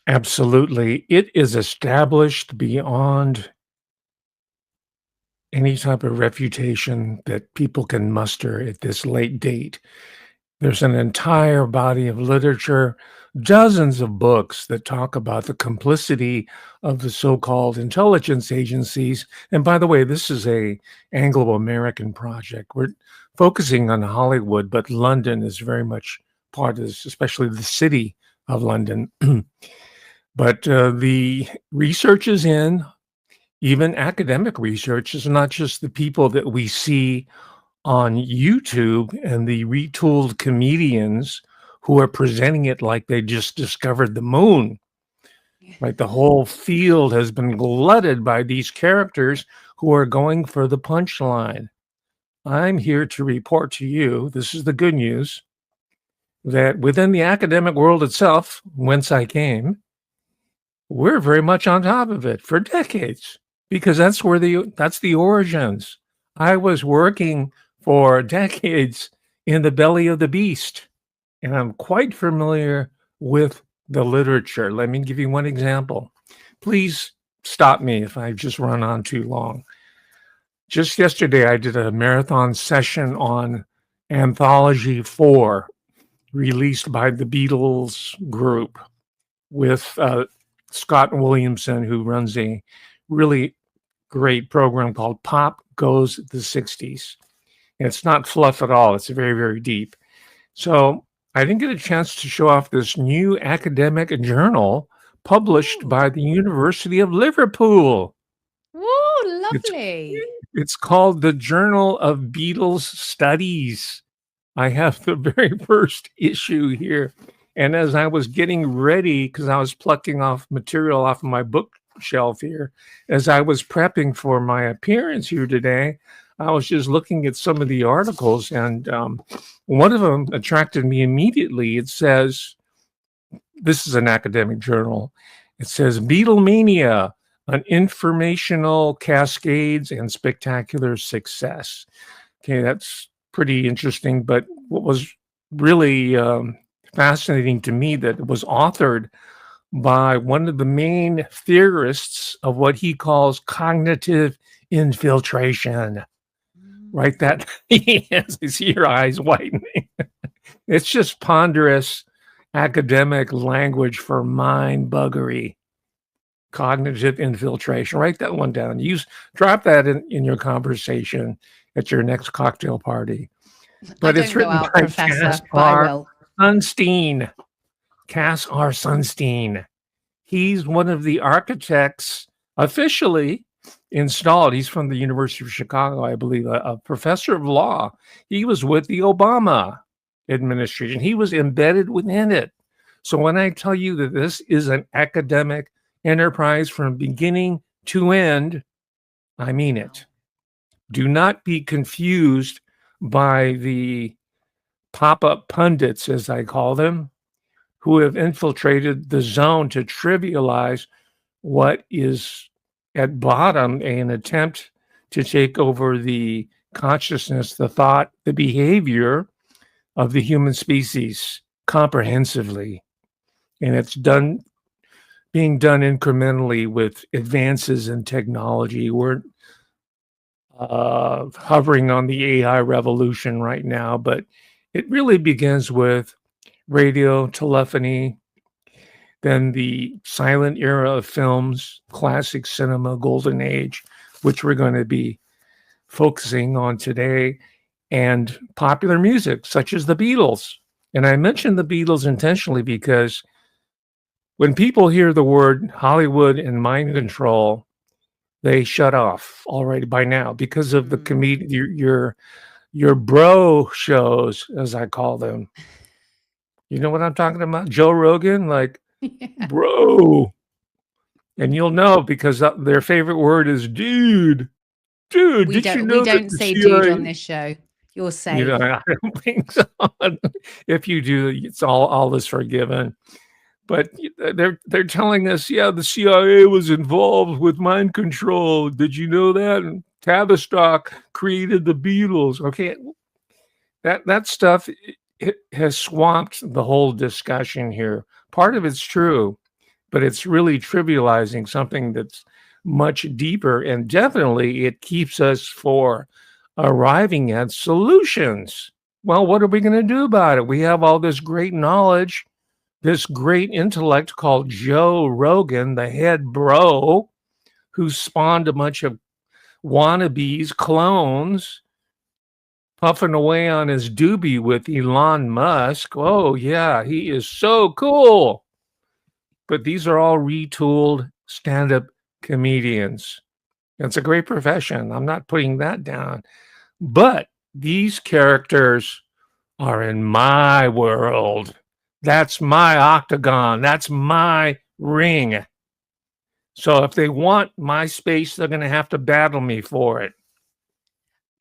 Absolutely. It is established beyond any type of refutation that people can muster at this late date. There's an entire body of literature, dozens of books that talk about the complicity of the so-called intelligence agencies. And by the way, this is a Anglo-American project. We're focusing on Hollywood, but London is very much part of this, especially the city of London. But the research is in, even academic research is not just the people that we see on YouTube and the retooled comedians who are presenting it like they just discovered the moon, right? The whole field has been glutted by these characters who are going for the punchline. I'm here to report to you, this is the good news, that within the academic world itself, whence I came, we're very much on top of it for decades because that's the origins. I was working for decades in the belly of the beast, and I'm quite familiar with the literature. Let me give you one example. Please stop me if I've just run on too long. Just yesterday, I did a marathon session on Anthology 4, released by the Beatles group with Scott Williamson, who runs a really great program called Pop Goes the 60s. And it's not fluff at all. It's very, very deep. So I didn't get a chance to show off this new academic journal published by the University of Liverpool. Whoa, It's, lovely. it's called the Journal of Beatles Studies. I have the very first issue here. And as I was getting ready, because I was plucking off material off of my bookshelf here, as I was prepping for my appearance here today, I was just looking at some of the articles, and one of them attracted me immediately. It says, this is an academic journal. It says, Beatlemania, an informational cascades and spectacular success. Okay, that's pretty interesting. But what was really fascinating to me that it was authored by one of the main theorists of what he calls cognitive infiltration. Right? That yes, I see your eyes whitening. It's just ponderous academic language for mind buggery. Cognitive infiltration. Write that one down. Drop that in your conversation at your next cocktail party. But I it's don't go written out, by Professor, Cass but I R. will. Sunstein. Cass R. Sunstein. He's one of the architects officially installed. He's from the University of Chicago, I believe, a professor of law. He was with the Obama administration. He was embedded within it. So when I tell you that this is an academic enterprise from beginning to end, I mean it. Do not be confused by the pop-up pundits, as I call them, who have infiltrated the zone to trivialize what is at bottom an attempt to take over the consciousness, the thought, the behavior of the human species comprehensively. And it's being done incrementally with advances in technology. We're hovering on the AI revolution right now, but it really begins with radio, telephony, then the silent era of films, classic cinema, golden age, which we're going to be focusing on today, and popular music, such as the Beatles. And I mentioned the Beatles intentionally because when people hear the word Hollywood and mind control, they shut off already by now because of the your bro shows, as I call them. You know what I'm talking about? Joe Rogan, like, bro. And you'll know because their favorite word is dude. Dude, We did you don't we know that don't the say dude CIA, on this show. You're you safe. know, I don't think so. If you do, it's all is forgiven. But they're telling us, yeah, the CIA was involved with mind control. Did you know that? And Tavistock created the Beatles. Okay, that stuff it has swamped the whole discussion here. Part of it's true, but it's really trivializing something that's much deeper, and definitely it keeps us for arriving at solutions. Well, what are we going to do about it? We have all this great knowledge, this great intellect called Joe Rogan, the head bro, who spawned a bunch of wannabes, clones, puffing away on his doobie with Elon Musk. Oh, yeah, he is so cool. But these are all retooled stand-up comedians. It's a great profession. I'm not putting that down. But these characters are in my world. That's my octagon. That's my ring. So if they want my space, they're going to have to battle me for it.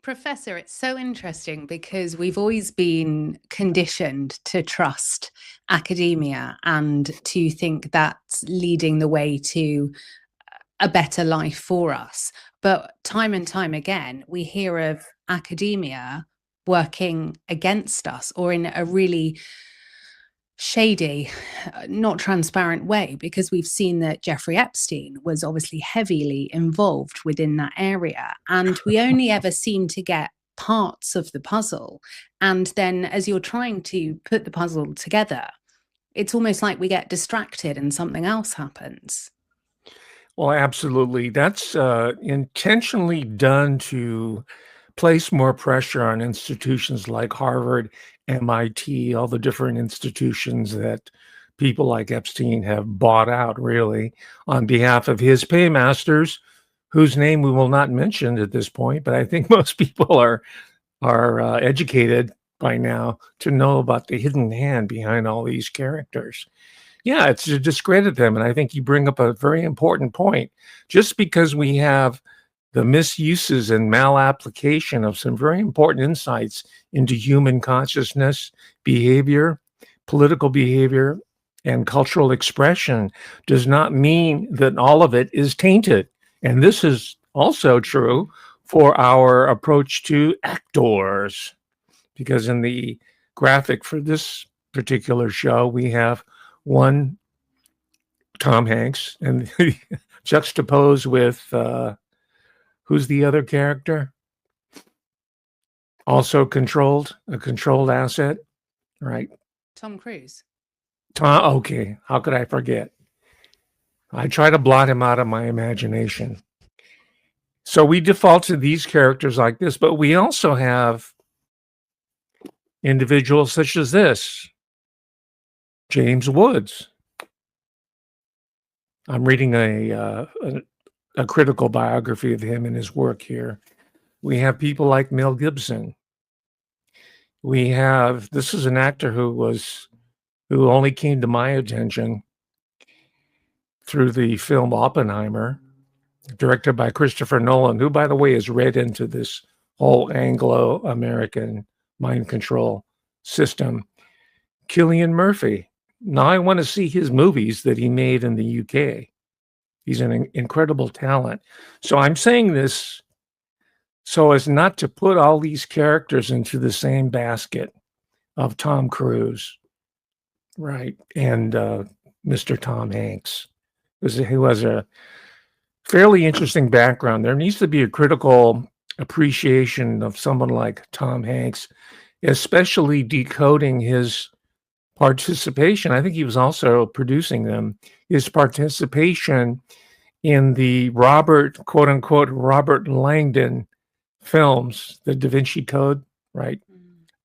Professor, it's so interesting because we've always been conditioned to trust academia and to think that's leading the way to a better life for us. But time and time again, we hear of academia working against us or in a really shady, not transparent way, because we've seen that Jeffrey Epstein was obviously heavily involved within that area. And we only ever seem to get parts of the puzzle. And then as you're trying to put the puzzle together, it's almost like we get distracted and something else happens. Well, absolutely. That's intentionally done to place more pressure on institutions like Harvard, MIT, all the different institutions that people like Epstein have bought out, really, on behalf of his paymasters, whose name we will not mention at this point. But I think most people are educated by now to know about the hidden hand behind all these characters. Yeah, it's to discredit them. And I think you bring up a very important point. Just because we have the misuses and malapplication of some very important insights into human consciousness, behavior, political behavior, and cultural expression does not mean that all of it is tainted. And this is also true for our approach to actors, because in the graphic for this particular show, we have one Tom Hanks and juxtaposed with who's the other character? Also a controlled asset, right? Tom Cruise. Tom, okay, how could I forget? I try to blot him out of my imagination. So we default to these characters like this, but we also have individuals such as this, James Woods. I'm reading a critical biography of him and his work here. We have people like Mel Gibson. We have, this is an actor who only came to my attention through the film Oppenheimer, directed by Christopher Nolan, who, by the way, is read into this whole Anglo-American mind control system. Cillian Murphy. Now I want to see his movies that he made in the UK. He's an incredible talent. So I'm saying this so as not to put all these characters into the same basket of Tom Cruise, right, and Mr. Tom Hanks, who has a fairly interesting background. There needs to be a critical appreciation of someone like Tom Hanks, especially decoding his participation. I think he was also producing them. His participation in the quote unquote, Robert Langdon films, the Da Vinci Code, right?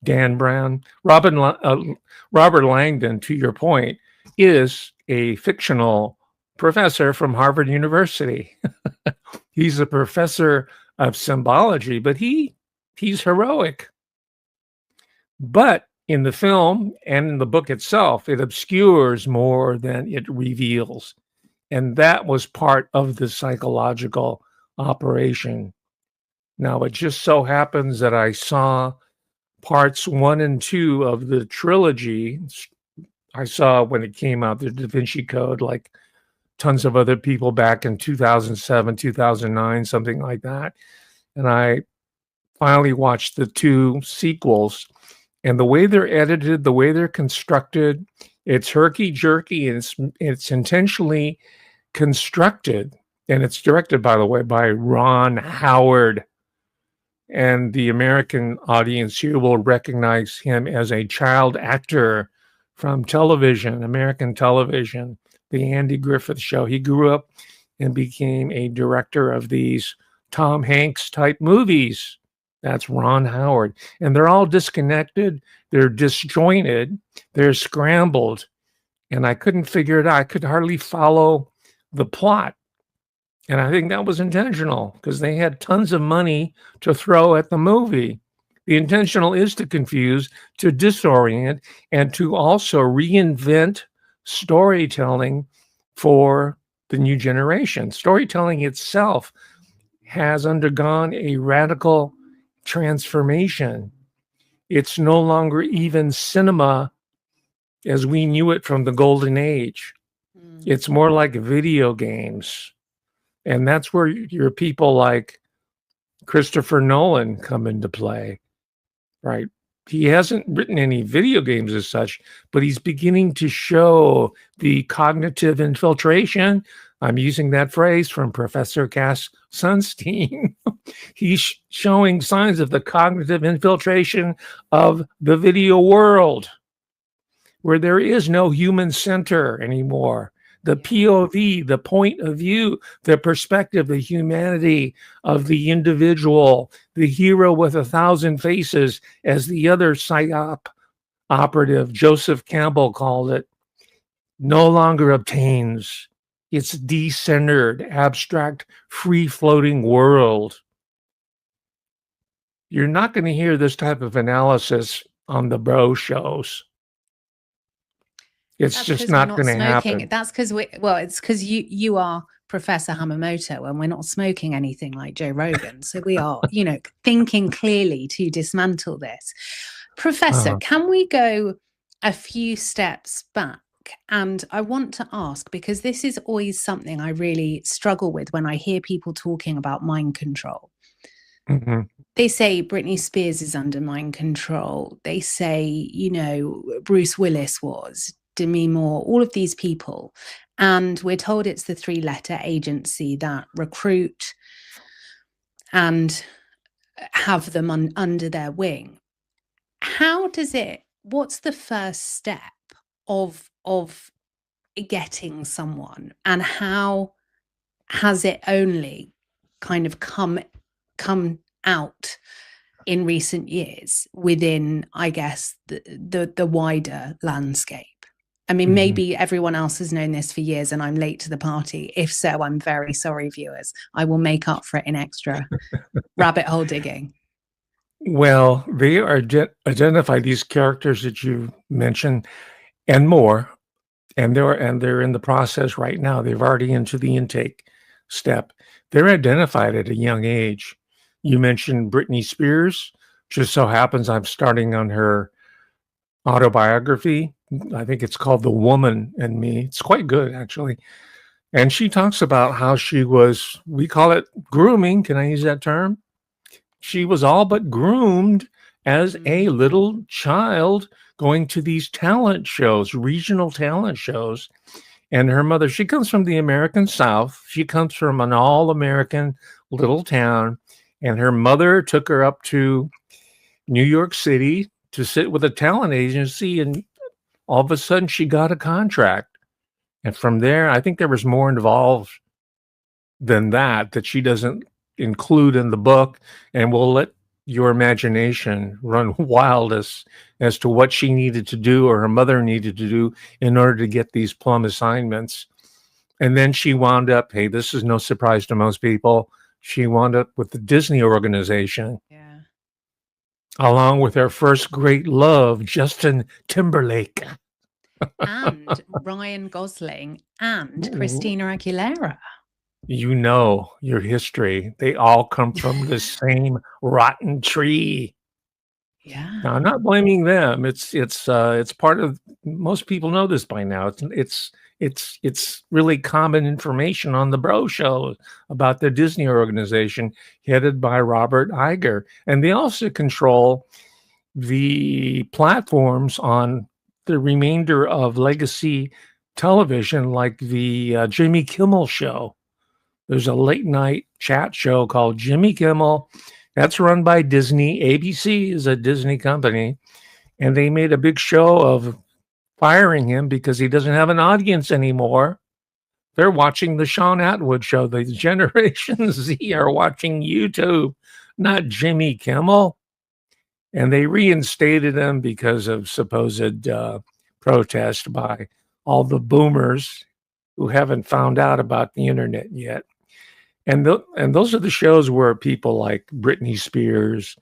Dan Brown. Robert Langdon, to your point, is a fictional professor from Harvard University. He's a professor of symbology, but he's heroic. But in the film and in the book itself, it obscures more than it reveals. And that was part of the psychological operation. Now, it just so happens that I saw parts 1 and 2 of the trilogy. I saw when it came out, the Da Vinci Code, like tons of other people back in 2007, 2009, something like that. And I finally watched the 2 sequels. And the way they're edited, the way they're constructed, It's herky-jerky, and it's intentionally constructed, and it's directed, by the way, by Ron Howard. And the American audience here will recognize him as a child actor from television, American television, the Andy Griffith Show. He grew up and became a director of these Tom Hanks type movies. That's Ron Howard. And they're all disconnected, they're disjointed, they're scrambled. And I couldn't figure it out. I could hardly follow the plot. And I think that was intentional because they had tons of money to throw at the movie. The intentional is to confuse, to disorient, and to also reinvent storytelling for the new generation. Storytelling itself has undergone a radical transformation. It's no longer even cinema as we knew it from the golden age. It's more like video games. And that's where your people like Christopher Nolan come into play, right? He hasn't written any video games as such, but he's beginning to show the cognitive infiltration. I'm using that phrase from Professor Cass Sunstein. He's showing signs of the cognitive infiltration of the video world, where there is no human center anymore. The POV, the point of view, the perspective, the humanity of the individual, the hero with 1,000 faces, as the other psyop operative, Joseph Campbell, called it, no longer obtains. It's de-centered, abstract, free-floating world. You're not going to hear this type of analysis on the bro shows. It's just not going to happen. That's because it's because you are Professor Hamamoto, and we're not smoking anything like Joe Rogan. So we are, thinking clearly to dismantle this. Professor, can we go a few steps back? And I want to ask, because this is always something I really struggle with when I hear people talking about mind control. Mm-hmm. They say Britney Spears is under mind control. They say, Bruce Willis was, Demi Moore, all of these people. And we're told it's the 3-letter agency that recruit and have them under their wing. What's the first step of getting someone, and how has it only kind of come out in recent years within, I guess, the wider landscape? I mean, maybe everyone else has known this for years and I'm late to the party. If so, I'm very sorry, viewers. I will make up for it in extra rabbit hole digging. Well, they identify these characters that you mentioned and more, and they're in the process right now. They've already into the intake step. They're identified at a young age. You mentioned Britney Spears. Just so happens I'm starting on her autobiography. I think it's called The Woman and Me. It's quite good, actually. And she talks about how she was, we call it grooming. Can I use that term? She was all but groomed as a little child going to these talent shows, regional talent shows. And her mother, she comes from the American South. She comes from an all-American little town. And her mother took her up to New York City to sit with a talent agency. And all of a sudden, she got a contract. And from there, I think there was more involved than that she doesn't include in the book. And we'll let your imagination run wild as to what she needed to do or her mother needed to do in order to get these plum assignments. And then she wound up, hey, this is no surprise to most people, she wound up with the Disney organization. Yeah. Along with her first great love, Justin Timberlake. And Ryan Gosling and Christina Aguilera. You know your history. They all come from the same rotten tree. Yeah. Now, I'm not blaming them. It's part of, most people know this by now. It's really common information on the Bro Show about the Disney organization headed by Robert Iger. And they also control the platforms on the remainder of legacy television, like the Jimmy Kimmel Show. There's a late night chat show called Jimmy Kimmel. That's run by Disney. ABC is a Disney company. And they made a big show of firing him because he doesn't have an audience anymore. They're watching the Shaun Attwood show. The Generation Z are watching YouTube, not Jimmy Kimmel. And they reinstated him because of supposed protest by all the boomers who haven't found out about the internet yet. And those are the shows where people like Britney Spears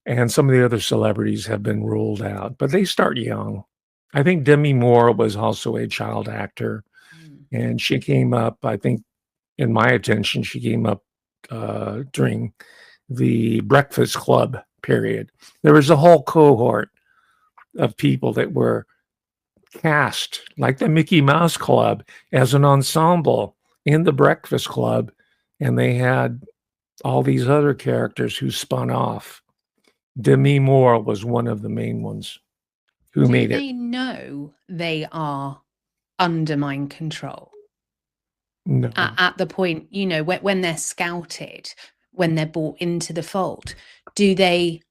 and some of the other celebrities have been ruled out, but they start young. I think Demi Moore was also a child actor, and she came up, I think, in my attention, she came up during the Breakfast Club period. There was a whole cohort of people that were cast like the Mickey Mouse Club as an ensemble in the Breakfast Club, and they had all these other characters who spun off. Demi Moore was one of the main ones who made it. Do they know they are under mind control? No. At the point, you know, when they're scouted, when they're brought into the fold, do they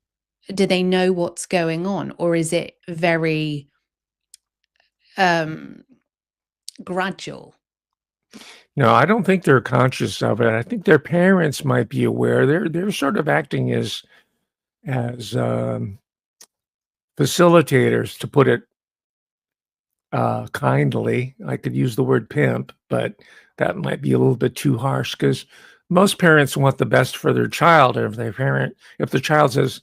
know what's going on, or is it very gradual? No, I don't think they're conscious of it. I think their parents might be aware. They're sort of acting as facilitators, to put it kindly. I could use the word pimp, but that might be a little bit too harsh, because most parents want the best for their child. If the child says,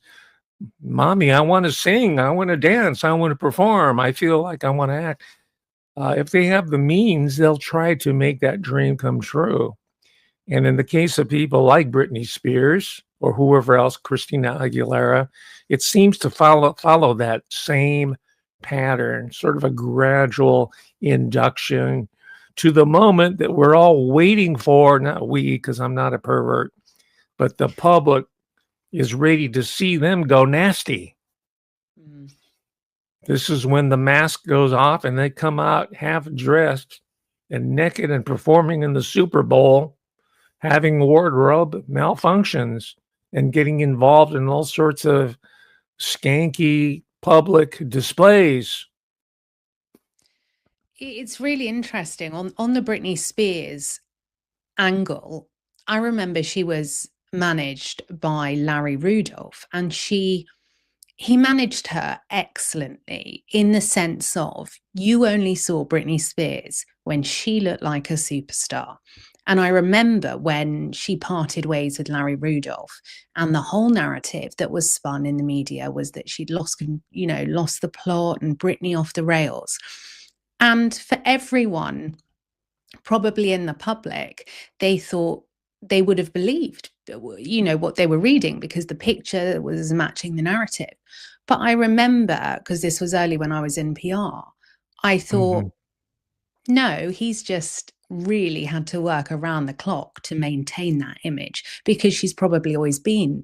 "Mommy, I want to sing, I want to dance, I want to perform, I feel like I want to act," if they have the means, they'll try to make that dream come true. And in the case of people like Britney Spears or whoever else, Christina Aguilera, it seems to follow that same pattern, sort of a gradual induction to the moment that we're all waiting for. Not we, because I'm not a pervert, but the public is ready to see them go nasty. This is when the mask goes off and they come out half dressed and naked and performing in the Super Bowl, having wardrobe malfunctions and getting involved in all sorts of skanky public displays. It's really interesting on the Britney Spears angle. I remember she was managed by Larry Rudolph, and he managed her excellently, in the sense of, you only saw Britney Spears when she looked like a superstar. And I remember when she parted ways with Larry Rudolph, and the whole narrative that was spun in the media was that she'd lost the plot and Britney off the rails. And for everyone, probably in the public, they thought they would have believed, you know, what they were reading, because the picture was matching the narrative. But I remember, because this was early when I was in PR, I thought, no, he's just really had to work around the clock to maintain that image, because she's probably always been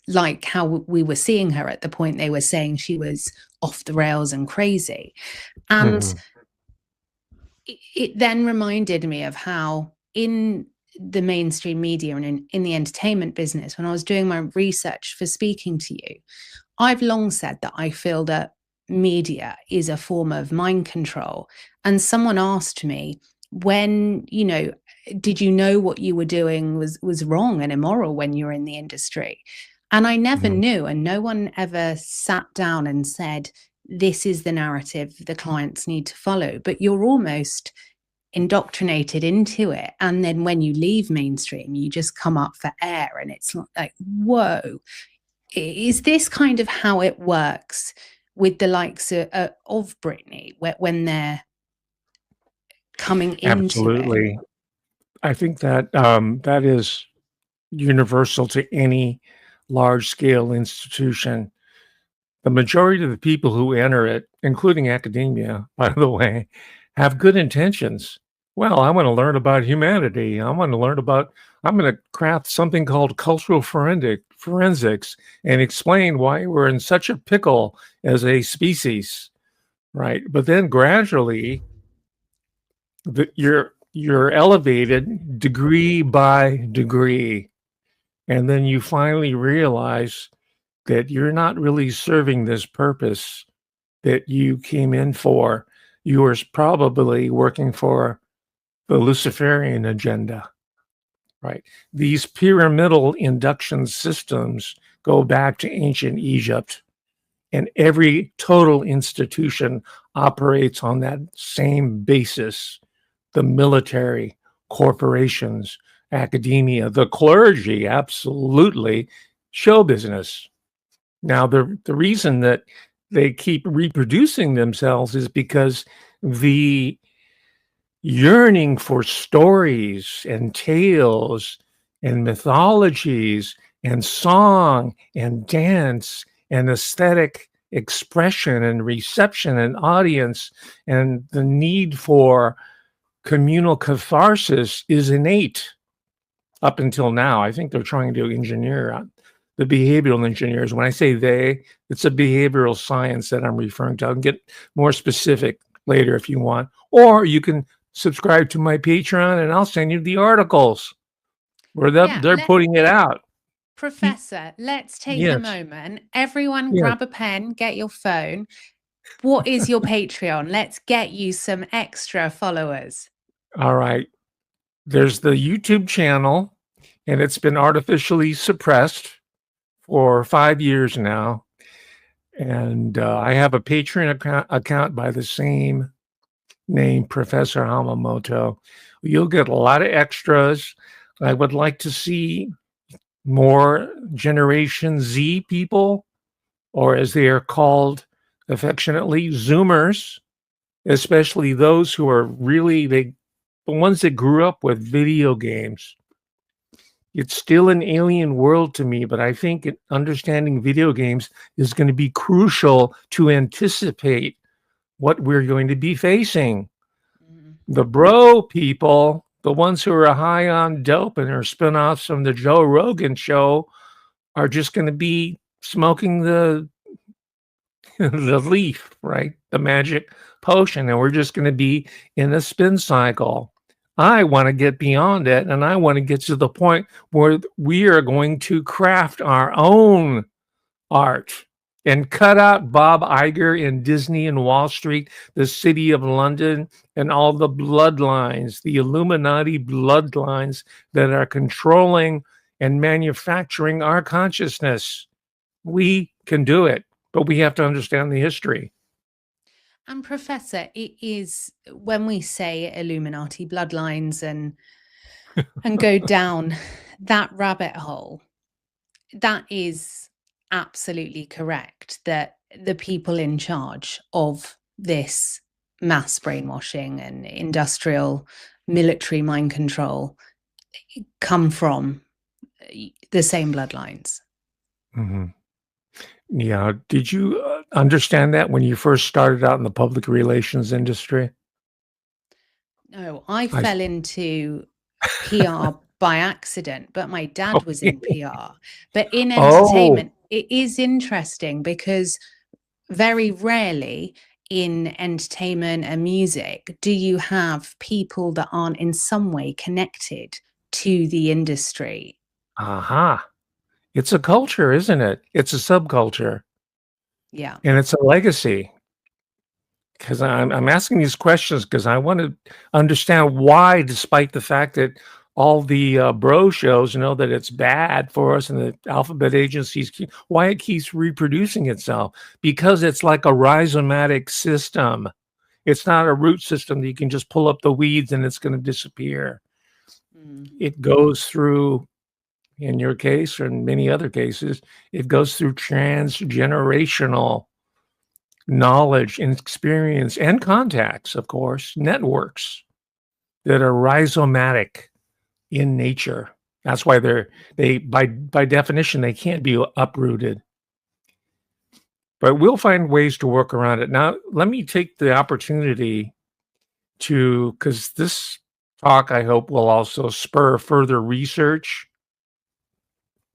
like how we were seeing her at the point they were saying she was off the rails and crazy. And it then reminded me of how in the mainstream media and in the entertainment business, when I was doing my research for speaking to you, I've long said that I feel that media is a form of mind control. And someone asked me, when, you know, did you know what you were doing was wrong and immoral when you were in the industry? And I never knew, and no one ever sat down and said, this is the narrative the clients need to follow. But you're almost indoctrinated into it, and then when you leave mainstream, you just come up for air, and it's like, whoa. Is this kind of how it works with the likes of Britney, when they're coming into Absolutely. it? I think that that is universal to any large-scale institution. The majority of the people who enter it, including academia, by the way, have good intentions. Well, I want to learn about humanity. I'm going to craft something called cultural forensics and explain why we're in such a pickle as a species. right? But then gradually, you're elevated degree by degree, and then you finally realize that you're not really serving this purpose that you came in for. You were probably working for the Luciferian agenda, right? These pyramidal induction systems go back to ancient Egypt, and every total institution operates on that same basis. The military, corporations, academia, the clergy, absolutely, show business. Now, the reason that they keep reproducing themselves is because the yearning for stories and tales and mythologies and song and dance and aesthetic expression and reception and audience and the need for communal catharsis is innate up until now. I think they're trying to engineer the behavioral engineers. When I say they, it's a behavioral science that I'm referring to. I'll get more specific later if you want, or you can subscribe to my Patreon and I'll send you the articles where they're putting it out. Professor, let's take a Yes. moment. Everyone Yes. grab a pen, get your phone. What is your Patreon? Let's get you some extra followers. All right. There's the YouTube channel, and it's been artificially suppressed for 5 years now. And I have a Patreon account by the same name, Professor Hamamoto. You'll get a lot of extras. I would like to see more Generation Z people, or as they are called affectionately, Zoomers, especially those who are really the ones that grew up with video games. It's still an alien world to me, but I think understanding video games is going to be crucial to anticipate what we're going to be facing. The bro people, the ones who are high on dope and are spinoffs from the Joe Rogan show, are just going to be smoking the the leaf, right? The magic potion, and we're just going to be in a spin cycle. I want to get beyond it, and I want to get to the point where we are going to craft our own art and cut out Bob Iger and Disney and Wall Street, the City of London, and all the bloodlines, the Illuminati bloodlines that are controlling and manufacturing our consciousness. We can do it, but we have to understand the history. And Professor, it is when we say Illuminati bloodlines and go down that rabbit hole, that is absolutely correct, that the people in charge of this mass brainwashing and industrial military mind control come from the same bloodlines. Mm-hmm. Yeah. Did you understand that when you first started out in the public relations industry? No, I fell into PR by accident, but my dad was in PR. But in entertainment, it is interesting because very rarely in entertainment and music do you have people that aren't in some way connected to the industry. Aha. It's a culture, isn't it? It's a subculture. Yeah. And it's a legacy. Because I'm asking these questions because I want to understand why, despite the fact that all the bro shows know that it's bad for us and the alphabet agencies, why it keeps reproducing itself. Because it's like a rhizomatic system. It's not a root system that you can just pull up the weeds and it's going to disappear. It goes through, in your case or in many other cases, it goes through transgenerational knowledge and experience and contacts, of course, networks that are rhizomatic in nature. That's why they by definition they can't be uprooted. But we'll find ways to work around it. Now, let me take the opportunity to, because this talk I hope will also spur further research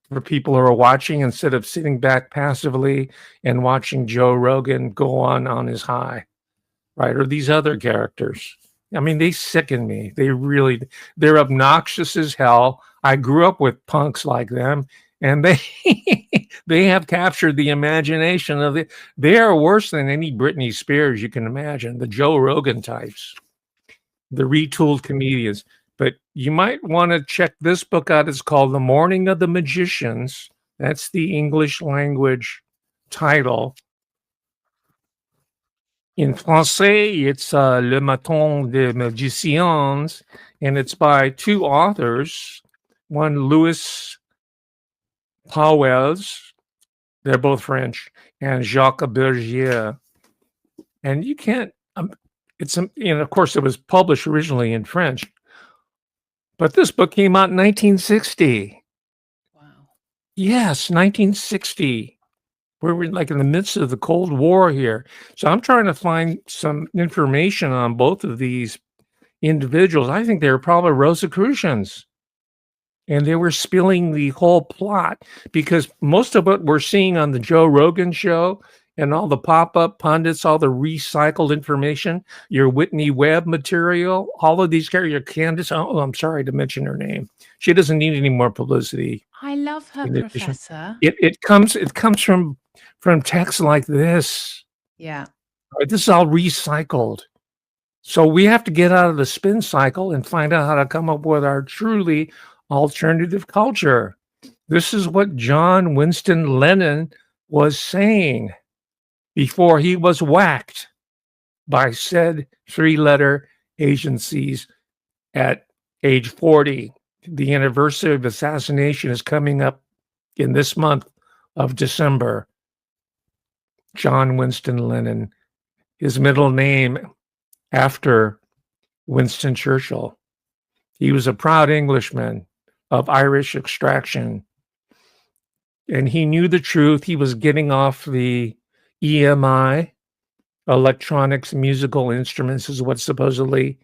for people who are watching instead of sitting back passively and watching Joe Rogan go on his high. right? Or these other characters. I mean, they sicken me. They're obnoxious as hell. I grew up with punks like them, and they they have captured the imagination of the. They are worse than any Britney Spears you can imagine. The Joe Rogan types, the retooled comedians. But you might want to check this book out. It's called The Morning of the Magicians. That's the English language title. In français, it's Le Matin des Magiciens, and it's by two authors. One, Louis Pauwels, they're both French, and Jacques Bergier. And you can't, of course, it was published originally in French, but this book came out in 1960. Wow. Yes, 1960. We're like in the midst of the Cold War here. So I'm trying to find some information on both of these individuals. I think they were probably Rosicrucians. And they were spilling the whole plot because most of what we're seeing on the Joe Rogan show and all the pop-up pundits, all the recycled information, your Whitney Webb material, all of these characters, your Candace, oh, I'm sorry to mention her name. She doesn't need any more publicity. I love her, Professor. It comes from texts like this. Yeah. Right, this is all recycled. So we have to get out of the spin cycle and find out how to come up with our truly alternative culture. This is what John Winston Lennon was saying before he was whacked by said three-letter agencies at age 40. The anniversary of assassination is coming up in this month of December. John Winston Lennon, his middle name after Winston Churchill. He was a proud Englishman of Irish extraction. And he knew the truth. He was getting off the EMI, electronics musical instruments is what supposedly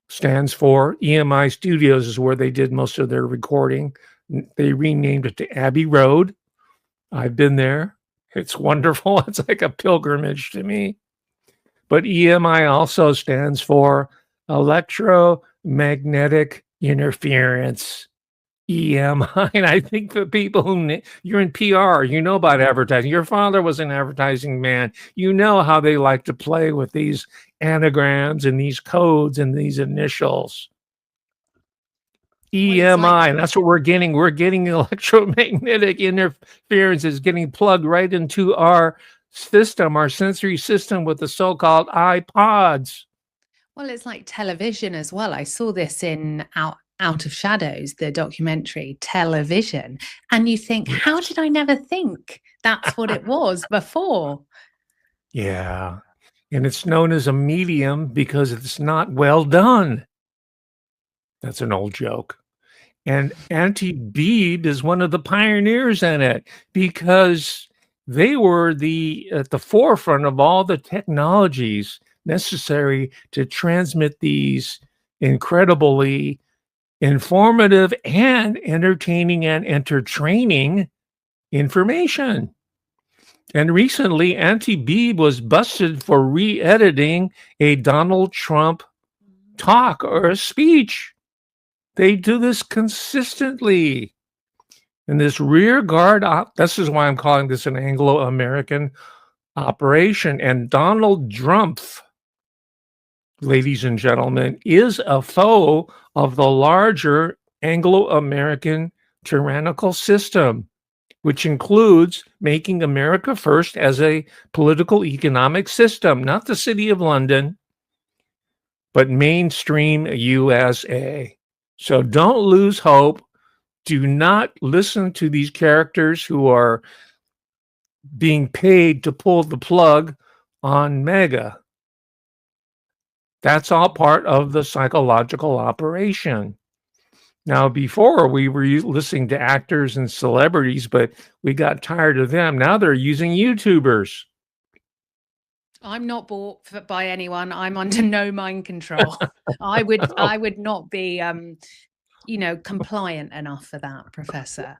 stands for. EMI Studios is where they did most of their recording. They renamed it to Abbey Road. I've been there. It's wonderful. It's like a pilgrimage to me. But EMI also stands for electromagnetic interference. EMI. And I think the people who you're in PR, you know about advertising. Your father was an advertising man. You know how they like to play with these anagrams and these codes and these initials. EMI, and that's what we're getting. We're getting electromagnetic interference is getting plugged right into our system, our sensory system with the so-called iPods. Well, it's like television as well. I saw this in Out of Shadows, the documentary Television. And you think, how did I never think that's what it was before? Yeah. And it's known as a medium because it's not well done. That's an old joke. And Auntie Beebe is one of the pioneers in it because they were at the forefront of all the technologies necessary to transmit these incredibly informative and entertaining and entertaining information. And recently, Auntie Beebe was busted for re-editing a Donald Trump talk or a speech. They do this consistently. And this rear guard, this is why I'm calling this an Anglo-American operation. And Donald Trump, ladies and gentlemen, is a foe of the larger Anglo-American tyrannical system, which includes making America first as a political economic system, not the City of London, but mainstream USA. So don't lose hope. Do not listen to these characters who are being paid to pull the plug on MAGA. That's all part of the psychological operation. Now, before we were listening to actors and celebrities, but we got tired of them. Now they're using YouTubers. I'm not bought by anyone. I'm under no mind control. I would not be, compliant enough for that, Professor.